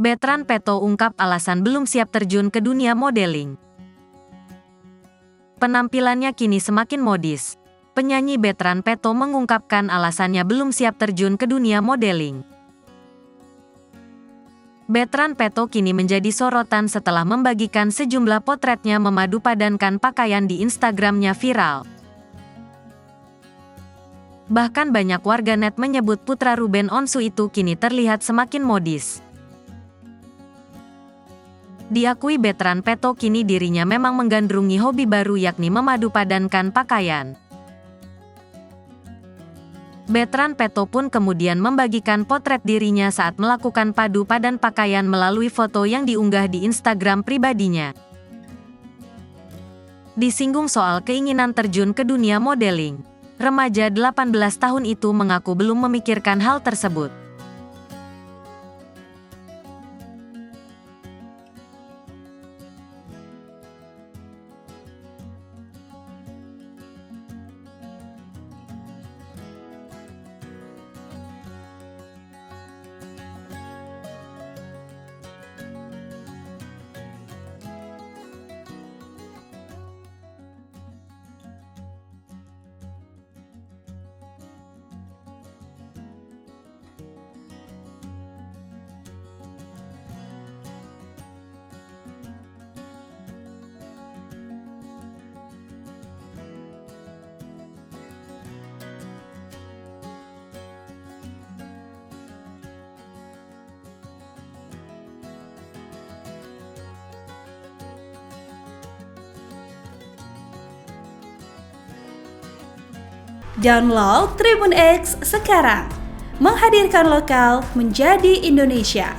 Bertrand Peto ungkap alasan belum siap terjun ke dunia modeling. Penampilannya kini semakin modis. Penyanyi Bertrand Peto mengungkapkan alasannya belum siap terjun ke dunia modeling. Bertrand Peto kini menjadi sorotan setelah membagikan sejumlah potretnya memadupadankan pakaian di Instagramnya viral. Bahkan banyak warganet menyebut putra Ruben Onsu itu kini terlihat semakin modis. Diakui Bertrand Peto kini dirinya memang menggandrungi hobi baru yakni memadupadankan pakaian. Bertrand Peto pun kemudian membagikan potret dirinya saat melakukan padu padan pakaian melalui foto yang diunggah di Instagram pribadinya. Disinggung soal keinginan terjun ke dunia modeling, remaja 18 tahun itu mengaku belum memikirkan hal tersebut. Download Tribun X sekarang, menghadirkan lokal menjadi Indonesia.